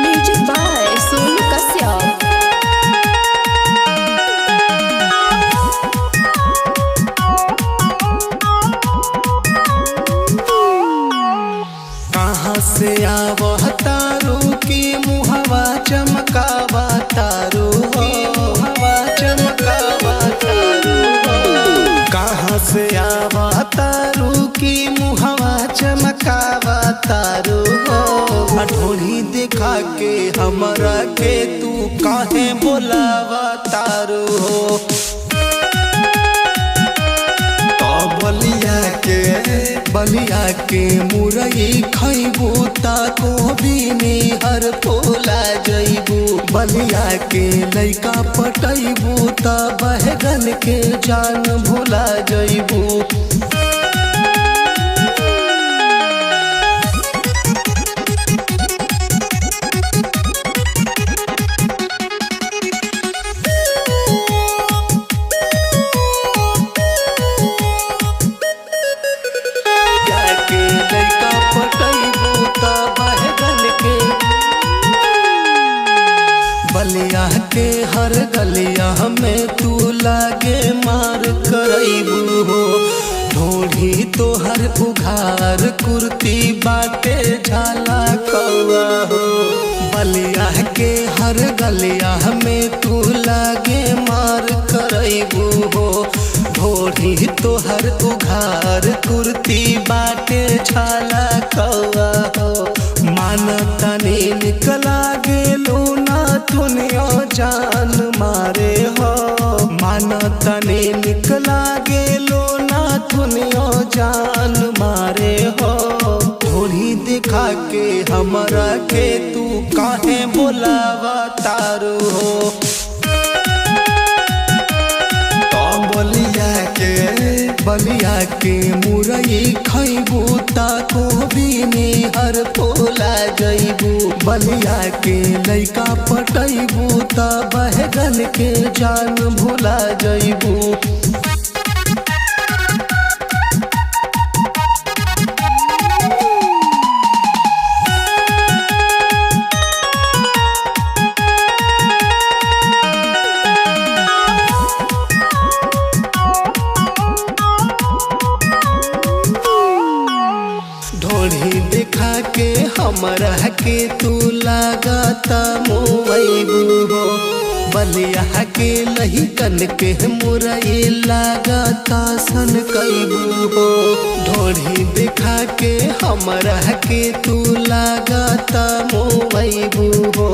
Music by Sonu Kashyap. कहाँ से आवह तारू की मुहवा चमकावा तारू हो, मुहवा चमकावा तारू हो। कहाँ से आवह तारू की मुहवा चमकावा तारू हो। ढोली दिखा के हमरा के तू काहे बोलावा तारू हो। बलिया के मुरई खैबू ताको बीनी हर फूला जैबू। बलिया के लैका पटैबू ता बहगन के जान भूला जैबू। बलिया के हर गलिया में तू लागे मार करैबू हो। ढोढ़ी तोहर उघार कुर्ती बाटे झाला कौआ हो। बलिया के हर गलिया में तू लागे मार करैबू हो। ढोढ़ी तोहर उघार कुर्ती बाटे झाला कौआ हो। मानता ने निकला गेलू ना दुनिया जान मारे हो। मानता ने निकला गेलो ना दुनिया जान मारे हो। ढोली दिखा के हमरा के तू काहे बोलावा तारू हो। बलिया के मुरई खैबू ताको बीनी हर फूला जैबू। बलिया के लैका पटैबू ता बहगन के जान भूला जैबू। ढोली दिखा के हमरा के तू लागता मोबैबू हो। बलिया के लहिकन के मुरई लागता सन कैबू हो। ढोली दिखा के हमरा के तू लागता मोबैबू हो।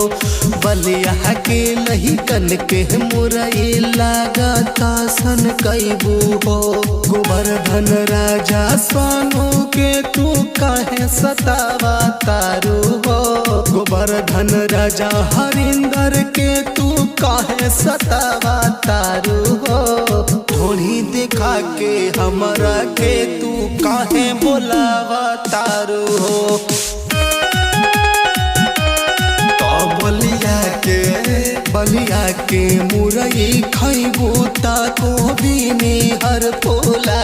बलिया के लहिकन के मुरई लागता सन कैबू हो। गोवर्धन राजा सोनू के तू काहे सतावा तारू हो। गोवर्धन राजा हरिंदर के तू काहे सतावा तारू हो। ढोली दिखा के हमरा के तू काहे बोलावा तारू हो। बलिया के मुरई खैबू ताको बीनी हर फूला